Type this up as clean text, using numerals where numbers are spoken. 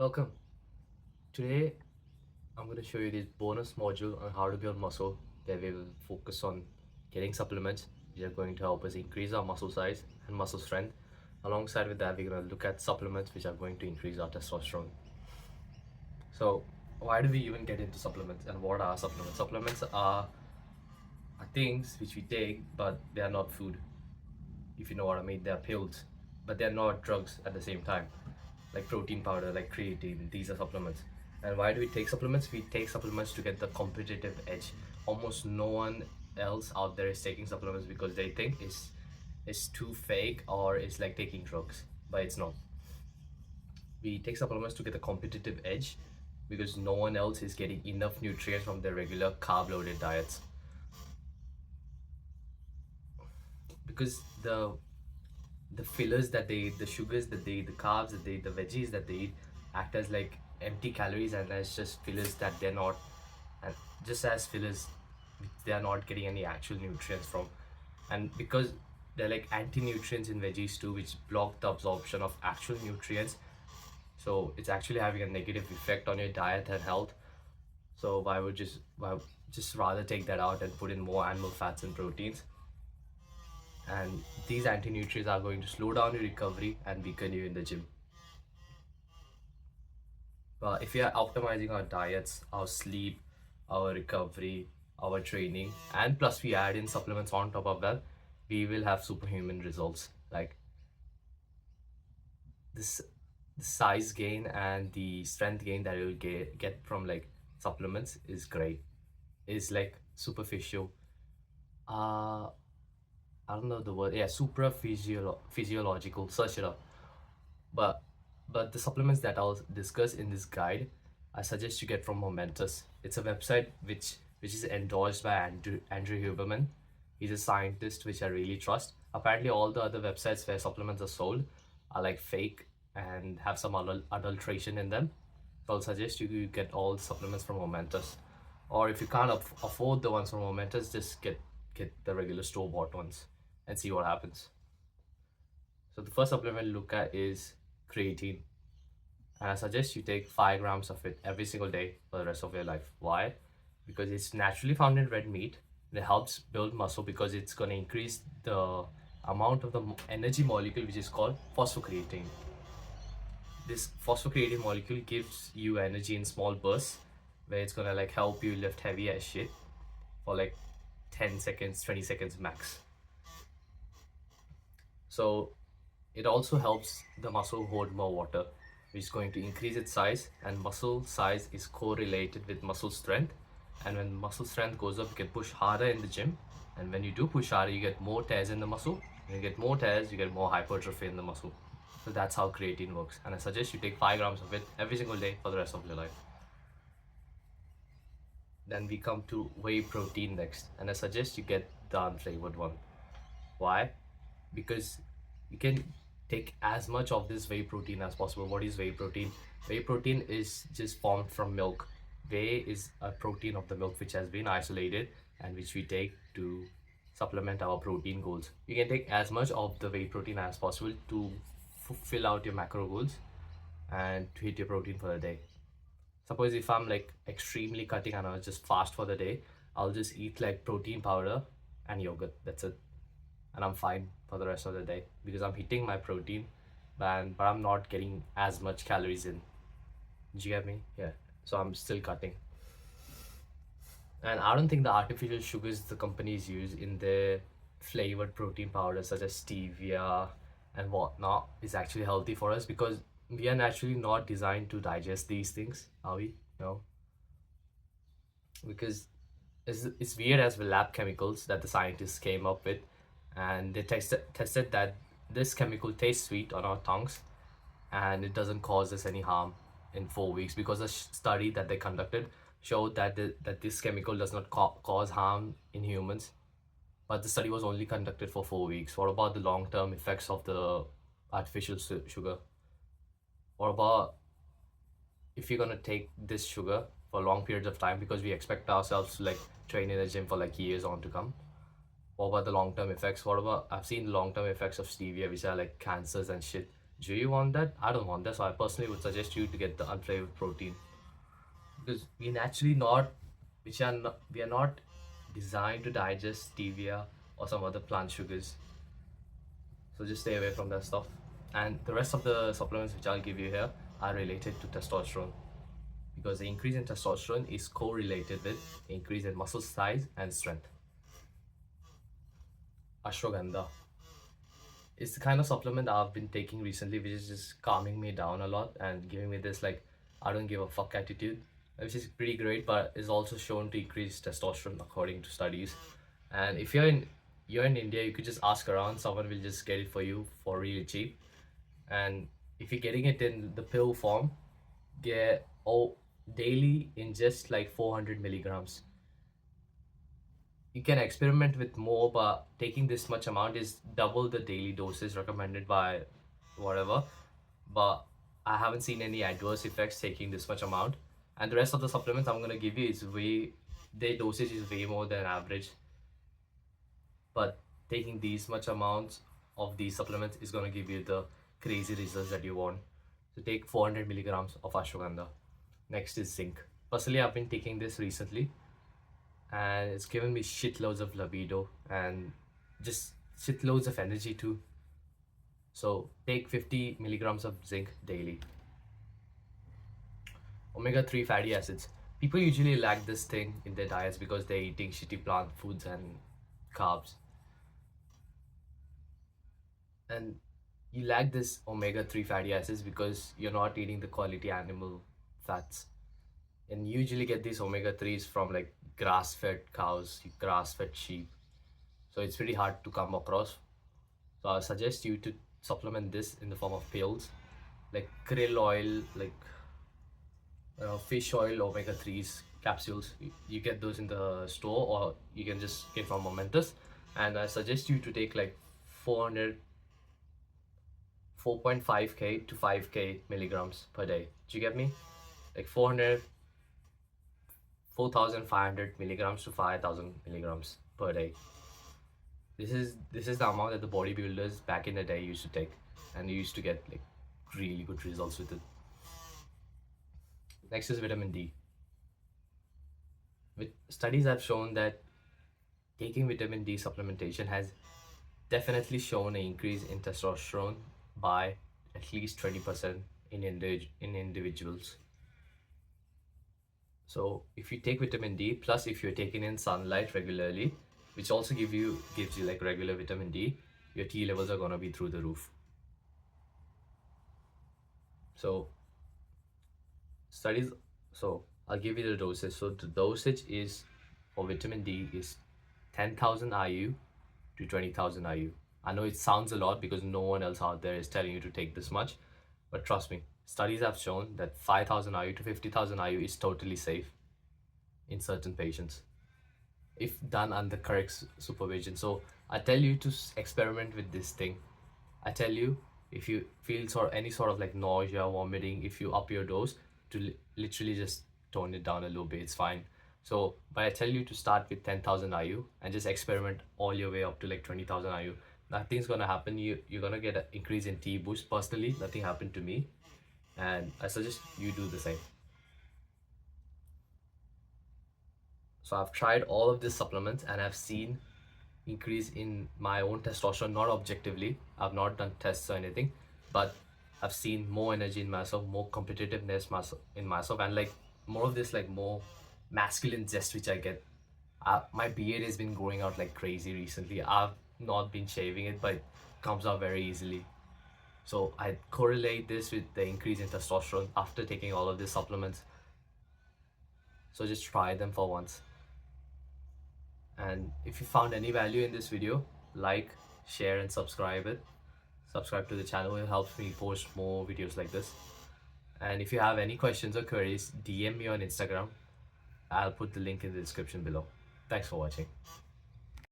Welcome. Today I'm going to show you this bonus module on how to build muscle where we will focus on getting supplements which are going to help us increase our muscle size and muscle strength. Alongside with that, we're going to look at supplements which are going to increase our testosterone. So, why do we even get into supplements and what are supplements? Supplements are things which we take, but they are not food. If you know what I mean, they're pills, but they're not drugs at the same time. Like protein powder, like creatine, these are supplements. And why do we take supplements? We take supplements to get the competitive edge. Almost no one else out there is taking supplements because they think it's too fake or it's like taking drugs, but it's not. We take supplements to get the competitive edge because no one else is getting enough nutrients from their regular carb loaded diets. Because the fillers that they eat, the sugars that they eat, the carbs that they eat, the veggies that they eat act as like empty calories and as just fillers that they're not, and just as fillers, they are not getting any actual nutrients from. And because they're like anti-nutrients in veggies too, which block the absorption of actual nutrients, so it's actually having a negative effect on your diet and health. So why would just rather take that out and put in more animal fats and proteins, and these anti-nutrients are going to slow down your recovery and weaken you in the gym. But if we are optimizing our diets, our sleep, our recovery, our training, and plus we add in supplements on top of that, we will have superhuman results. Like this, the size gain and the strength gain that you'll get from like supplements is great. Is like superficial. Uh, I don't know the word. Yeah, physiological. Search it up. But the supplements that I'll discuss in this guide, I suggest you get from Momentous. It's a website which is endorsed by Andrew Huberman. He's a scientist which I really trust. Apparently, all the other websites where supplements are sold are like fake and have some adulteration in them. So I'll suggest you get all supplements from Momentous. Or if you can't afford the ones from Momentous, just get the regular store bought ones and see what happens. So the first supplement to look at is creatine. And I suggest you take 5 grams of it every single day for the rest of your life. Why? Because it's naturally found in red meat. And it helps build muscle because it's going to increase the amount of the energy molecule which is called phosphocreatine. This phosphocreatine molecule gives you energy in small bursts where it's going to like help you lift heavy as shit for like 10 seconds, 20 seconds max. So it also helps the muscle hold more water, which is going to increase its size, and muscle size is correlated with muscle strength. And when muscle strength goes up, you can push harder in the gym. And when you do push harder, you get more tears in the muscle. When you get more tears, you get more hypertrophy in the muscle. So that's how creatine works. And I suggest you take 5 grams of it every single day for the rest of your life. Then we come to whey protein next. And I suggest you get the unflavored one. Why? Because you can take as much of this whey protein as possible. What is whey protein? Whey protein is just formed from milk. Whey is a protein of the milk which has been isolated and which we take to supplement our protein goals. You can take as much of the whey protein as possible to fill out your macro goals and to hit your protein for the day. Suppose if I'm like extremely cutting and I was just fast for the day, I'll just eat like protein powder and yogurt. That's it. And I'm fine for the rest of the day because I'm hitting my protein, but I'm not getting as much calories in. Do you get me? Yeah. So I'm still cutting. And I don't think the artificial sugars the companies use in their flavored protein powders, such as stevia and whatnot, is actually healthy for us because we are naturally not designed to digest these things, are we? No. Because it's weird as well lab chemicals that the scientists came up with, and they tested that this chemical tastes sweet on our tongues and it doesn't cause us any harm in 4 weeks, because a study that they conducted showed that that this chemical does not cause harm in humans, but the study was only conducted for 4 weeks. What about the long-term effects of the artificial sugar? What about if you're gonna take this sugar for long periods of time, because we expect ourselves to like train in the gym for like years on to come? What about the long-term effects? What about, I've seen the long-term effects of stevia, which are like cancers and shit. Do you want that? I don't want that, so I personally would suggest you to get the unflavored protein, because we naturally not, we are not designed to digest stevia or some other plant sugars. So just stay away from that stuff. And the rest of the supplements which I'll give you here are related to testosterone, because the increase in testosterone is correlated with increase in muscle size and strength. Ashwagandha is the kind of supplement I've been taking recently, which is just calming me down a lot and giving me this like I don't give a fuck attitude, which is pretty great, but is also shown to increase testosterone according to studies. And if you're in India, you could just ask around, someone will just get it for you for really cheap. And if you're getting it in the pill form, get daily in just like 400 milligrams. You can experiment with more, but taking this much amount is double the daily doses recommended by whatever. But I haven't seen any adverse effects taking this much amount. And the rest of the supplements I'm gonna give you is their dosage is way more than average. But taking these much amounts of these supplements is gonna give you the crazy results that you want. So take 400 milligrams of ashwagandha. Next is zinc. Personally, I've been taking this recently, and it's given me shitloads of libido and just shitloads of energy too. So take 50 milligrams of zinc daily. Omega-3 fatty acids. People usually lack this thing in their diets because they're eating shitty plant foods and carbs. And you lack this omega-3 fatty acids because you're not eating the quality animal fats. And you usually get these omega-3s from like grass-fed cows, grass-fed sheep. So it's pretty hard to come across. So I suggest you to supplement this in the form of pills, like krill oil, like fish oil omega-3s capsules. You get those in the store, or you can just get from Momentous. And I suggest you to take like 400, 4.5k to 5k milligrams per day. Do you get me? Like 4,500 milligrams to 5,000 milligrams per day. This is the amount that the bodybuilders back in the day used to take, and they used to get like really good results with it. Next is vitamin D. With studies have shown that taking vitamin D supplementation has definitely shown an increase in testosterone by at least 20% in individuals. So if you take vitamin D, plus if you're taking in sunlight regularly, which also gives you like regular vitamin D, your T levels are gonna be through the roof. So studies, so I'll give you the dosage. So the dosage is for vitamin D is 10,000 IU to 20,000 IU. I know it sounds a lot because no one else out there is telling you to take this much, but trust me, studies have shown that 5,000 IU to 50,000 IU is totally safe in certain patients if done under correct supervision. So I tell you to experiment with this thing. I tell you, if you feel any sort of like nausea, vomiting, if you up your dose, to literally just tone it down a little bit, it's fine. So, but I tell you to start with 10,000 IU and just experiment all your way up to like 20,000 IU. Nothing's gonna happen. You're gonna get an increase in T boost. Personally, nothing happened to me, and I suggest you do the same. So I've tried all of these supplements and I've seen increase in my own testosterone, not objectively. I've not done tests or anything, but I've seen more energy in myself, more competitiveness in myself, and like more of this like more masculine zest which I get. My beard has been growing out like crazy recently. I've not been shaving it, but it comes out very easily. So I correlate this with the increase in testosterone after taking all of these supplements. So just try them for once. And if you found any value in this video, like, share and subscribe to the channel. It helps me post more videos like this. And if you have any questions or queries, DM me on Instagram. I'll put the link in the description below. Thanks for watching.